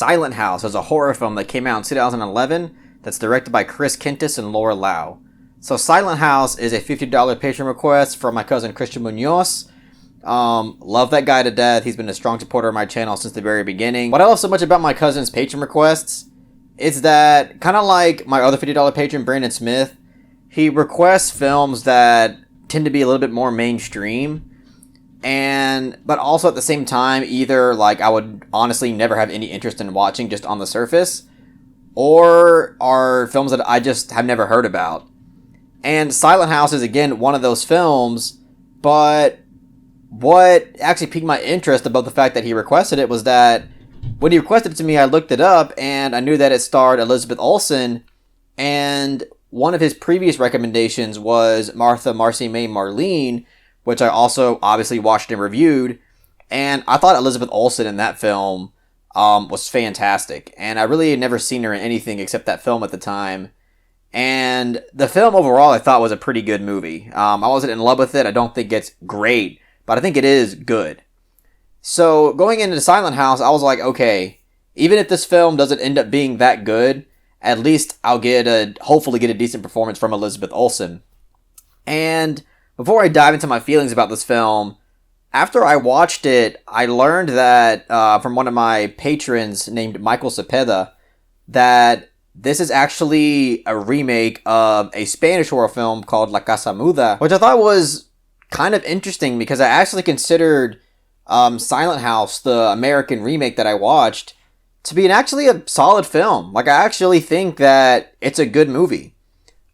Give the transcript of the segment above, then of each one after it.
Silent House is a horror film that came out in 2011 that's directed by Chris Kintis and Laura Lau. So Silent House is a $50 patron request from my cousin Christian Munoz. Love that guy to death. He's been a strong supporter of my channel since the very beginning. What I love so much about my cousin's patron requests is that, kind of like my other $50 patron, Brandon Smith, he requests films that tend to be a little bit more mainstream, but also at the same time, either like I would honestly never have any interest in watching just on the surface, or are films that I just have never heard about. And Silent House is again one of those films, but what actually piqued my interest about the fact that he requested it was that when he requested it to me, I looked it up and I knew that it starred Elizabeth Olsen, and one of his previous recommendations was Martha, Marcy May, Marlene, which I also obviously watched and reviewed, and I thought Elizabeth Olsen in that film was fantastic, and I really had never seen her in anything except that film at the time. And the film overall I thought was a pretty good movie. I wasn't in love with it. I don't think it's great, but I think it is good. So going into Silent House, I was like, okay, even if this film doesn't end up being that good, at least I'll hopefully get a decent performance from Elizabeth Olsen. And before I dive into my feelings about this film, after I watched it, I learned that from one of my patrons named Michael Cepeda that this is actually a remake of a Spanish horror film called La Casa Muda, which I thought was kind of interesting because I actually considered Silent House, the American remake that I watched, to be actually a solid film. Like, I actually think that it's a good movie.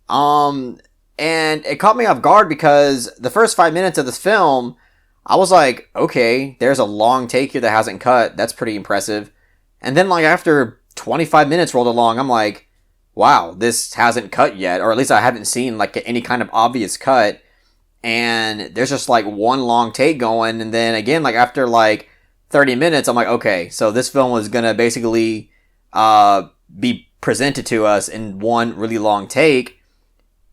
And it caught me off guard because the first 5 minutes of this film, I was like, okay, there's a long take here that hasn't cut. That's pretty impressive. And then, like, after 25 minutes rolled along, I'm like, wow, this hasn't cut yet. Or at least I haven't seen, like, any kind of obvious cut. And there's just, like, one long take going. And then, again, like, after, like, 30 minutes, I'm like, okay, so this film was gonna basically be presented to us in one really long take.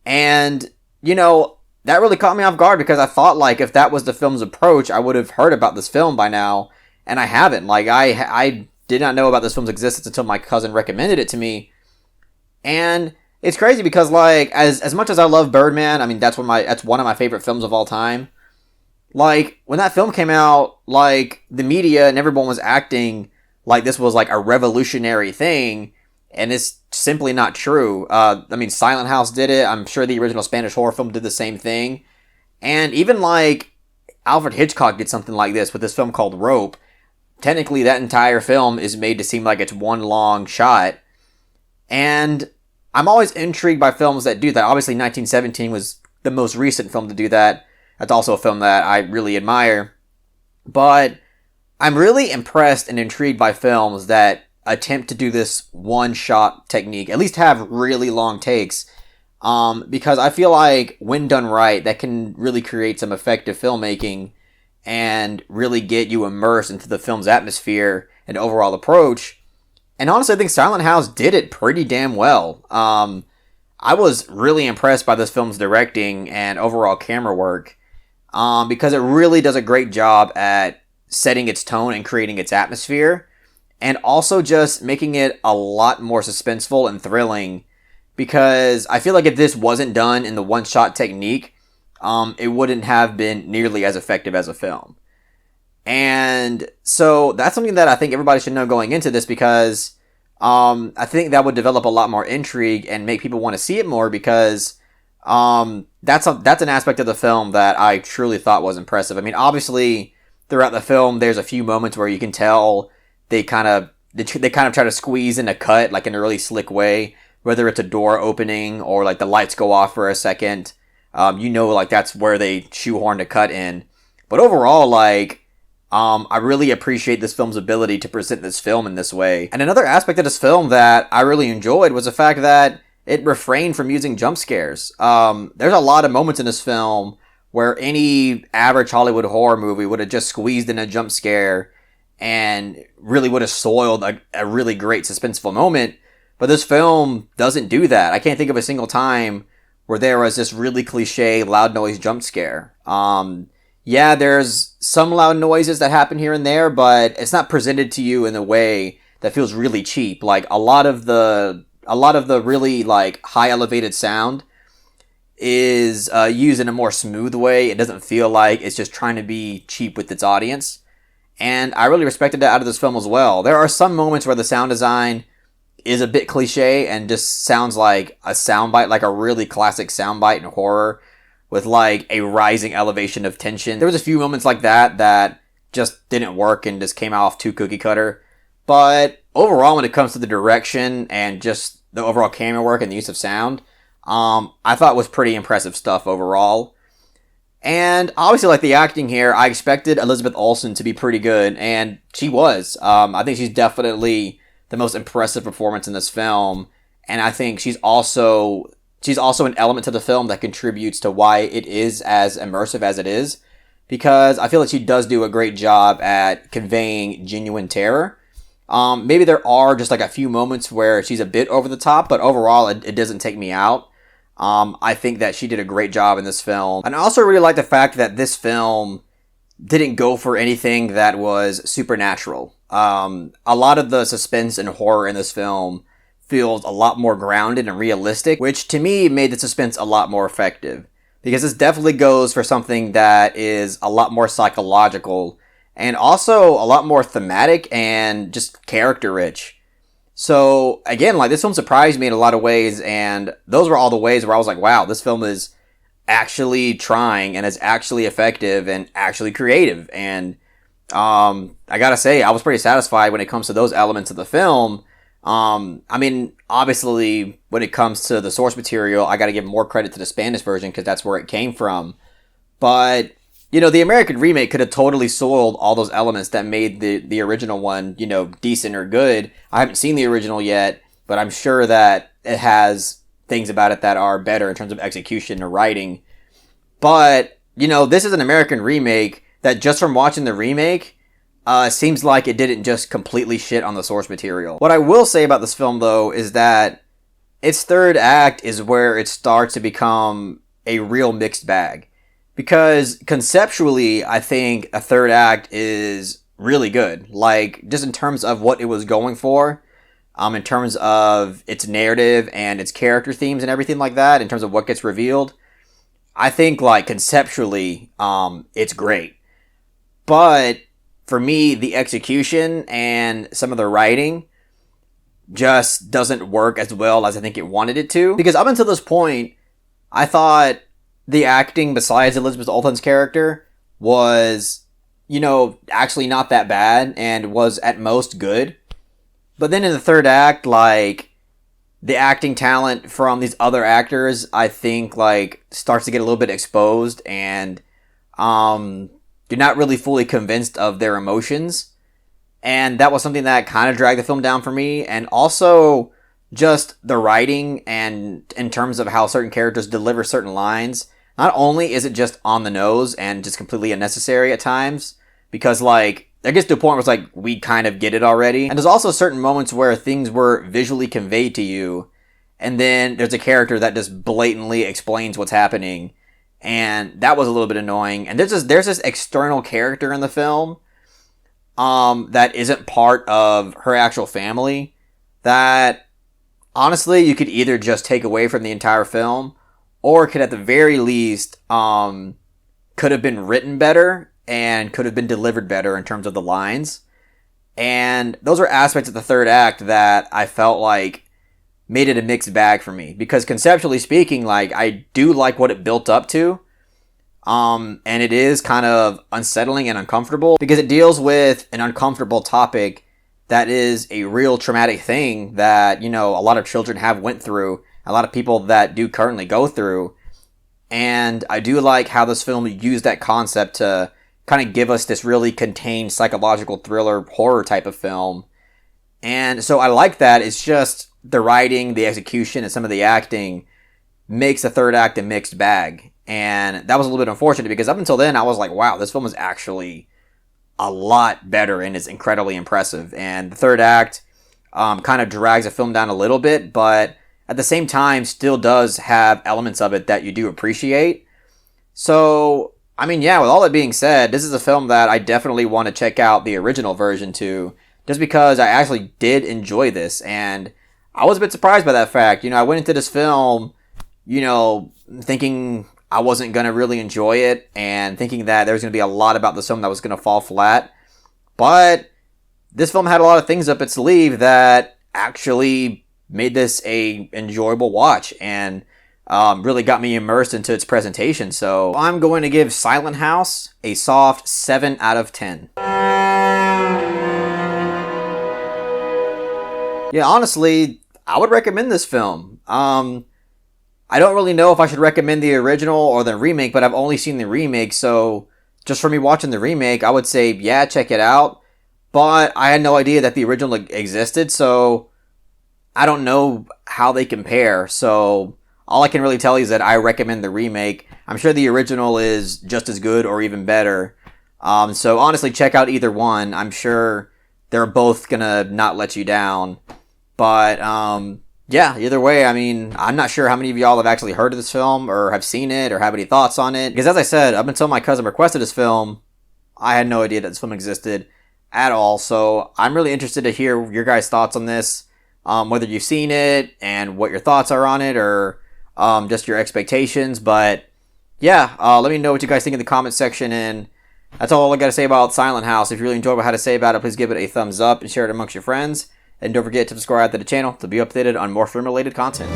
And, that really caught me off guard because I thought, like, if that was the film's approach, I would have heard about this film by now. And I haven't. Like, I did not know about this film's existence until my cousin recommended it to me. And it's crazy because, like, as much as I love Birdman, I mean, that's one of my favorite films of all time. Like, when that film came out, like, the media and everyone was acting like this was, like, a revolutionary thing, and it's simply not true. I mean, Silent House did it. I'm sure the original Spanish horror film did the same thing. And even, like, Alfred Hitchcock did something like this with this film called Rope. Technically, that entire film is made to seem like it's one long shot. And I'm always intrigued by films that do that. Obviously, 1917 was the most recent film to do that. That's also a film that I really admire. But I'm really impressed and intrigued by films that attempt to do this one-shot technique, at least have really long takes, because I feel like when done right, that can really create some effective filmmaking and really get you immersed into the film's atmosphere and overall approach. And honestly, I think Silent House did it pretty damn well. I was really impressed by this film's directing and overall camera work, because it really does a great job at setting its tone and creating its atmosphere, and also just making it a lot more suspenseful and thrilling, because I feel like if this wasn't done in the one-shot technique, it wouldn't have been nearly as effective as a film. And so that's something that I think everybody should know going into this, because I think that would develop a lot more intrigue and make people want to see it more, because that's an aspect of the film that I truly thought was impressive. I mean, obviously, throughout the film, there's a few moments where you can tell they kind of try to squeeze in a cut, like in a really slick way, whether it's a door opening or like the lights go off for a second. Like that's where they shoehorn a cut in. But overall, like, I really appreciate this film's ability to present this film in this way. And another aspect of this film that I really enjoyed was the fact that it refrained from using jump scares. There's a lot of moments in this film where any average Hollywood horror movie would have just squeezed in a jump scare and really would have soiled a really great suspenseful moment. But this film doesn't do that. I can't think of a single time where there was this really cliche loud noise jump scare. Yeah, there's some loud noises that happen here and there, but it's not presented to you in a way that feels really cheap. Like a lot of the really like high elevated sound is used in a more smooth way. It doesn't feel like it's just trying to be cheap with its audience. And I really respected that out of this film as well. There are some moments where the sound design is a bit cliche and just sounds like a soundbite, like a really classic soundbite in horror with like a rising elevation of tension. There was a few moments like that just didn't work and just came off too cookie cutter. But overall, when it comes to the direction and just the overall camera work and the use of sound, I thought it was pretty impressive stuff overall. And obviously, like the acting here, I expected Elizabeth Olsen to be pretty good, and she was. I think she's definitely the most impressive performance in this film, and I think she's also an element to the film that contributes to why it is as immersive as it is, because I feel like she does do a great job at conveying genuine terror. Maybe there are just like a few moments where she's a bit over the top, but overall, it doesn't take me out. I think that she did a great job in this film. And I also really like the fact that this film didn't go for anything that was supernatural. A lot of the suspense and horror in this film feels a lot more grounded and realistic, which to me made the suspense a lot more effective. Because this definitely goes for something that is a lot more psychological and also a lot more thematic and just character rich. So, again, like, this film surprised me in a lot of ways, and those were all the ways where I was like, wow, this film is actually trying, and is actually effective, and actually creative, and, I gotta say, I was pretty satisfied when it comes to those elements of the film. I mean, obviously, when it comes to the source material, I gotta give more credit to the Spanish version, because that's where it came from, but you know, the American remake could have totally soiled all those elements that made the original one, you know, decent or good. I haven't seen the original yet, but I'm sure that it has things about it that are better in terms of execution or writing. But, you know, this is an American remake that just from watching the remake, seems like it didn't just completely shit on the source material. What I will say about this film, though, is that its third act is where it starts to become a real mixed bag. Because conceptually, I think a third act is really good. Like, just in terms of what it was going for, in terms of its narrative and its character themes and everything like that, in terms of what gets revealed, I think, like, conceptually, it's great. But, for me, the execution and some of the writing just doesn't work as well as I think it wanted it to. Because up until this point, I thought the acting besides Elizabeth Olsen's character was, you know, actually not that bad and was at most good. But then in the third act, like, the acting talent from these other actors, I think, like, starts to get a little bit exposed, and you're not really fully convinced of their emotions. And that was something that kind of dragged the film down for me. And also just the writing and in terms of how certain characters deliver certain lines. Not only is it just on the nose and just completely unnecessary at times, because, like, it gets to a point where it's like, we kind of get it already. And there's also certain moments where things were visually conveyed to you, and then there's a character that just blatantly explains what's happening, and that was a little bit annoying. And there's this external character in the film, that isn't part of her actual family, that, honestly, you could either just take away from the entire film, or could at the very least, could have been written better and could have been delivered better in terms of the lines. And those are aspects of the third act that I felt like made it a mixed bag for me. Because conceptually speaking, like, I do like what it built up to. And it is kind of unsettling and uncomfortable because it deals with an uncomfortable topic that is a real traumatic thing that, you know, a lot of children have went through. A lot of people that do currently go through. And I do like how this film used that concept to kind of give us this really contained psychological thriller horror type of film. And so I like that. It's just the writing, the execution, and some of the acting makes the third act a mixed bag. And that was a little bit unfortunate because up until then I was like, wow, this film is actually a lot better and is incredibly impressive. And the third act kind of drags the film down a little bit, but at the same time still does have elements of it that you do appreciate. So, I mean, yeah, with all that being said, this is a film that I definitely want to check out the original version to just because I actually did enjoy this, and I was a bit surprised by that fact. I went into this film, thinking I wasn't going to really enjoy it, and thinking that there was going to be a lot about this film that was going to fall flat. But this film had a lot of things up its sleeve that actually made this a enjoyable watch, and really got me immersed into its presentation. So I'm going to give Silent House a soft 7 out of 10. Yeah, honestly, I would recommend this film. I don't really know if I should recommend the original or the remake, but I've only seen the remake, so just for me watching the remake, I would say, yeah, check it out. But I had no idea that the original existed, so I don't know how they compare. So all I can really tell you is that I recommend the remake. I'm sure the original is just as good or even better. So honestly, check out either one. I'm sure they're both gonna not let you down. But yeah, either way, I mean, I'm not sure how many of y'all have actually heard of this film or have seen it or have any thoughts on it. Because as I said, up until my cousin requested this film, I had no idea that this film existed at all. So I'm really interested to hear your guys' thoughts on this, whether you've seen it and what your thoughts are on it, or just your expectations. But yeah, let me know what you guys think in the comment section. And that's all I got to say about Silent House. If you really enjoyed what I had to say about it, please give it a thumbs up and share it amongst your friends. And don't forget to subscribe to the channel to be updated on more film-related content.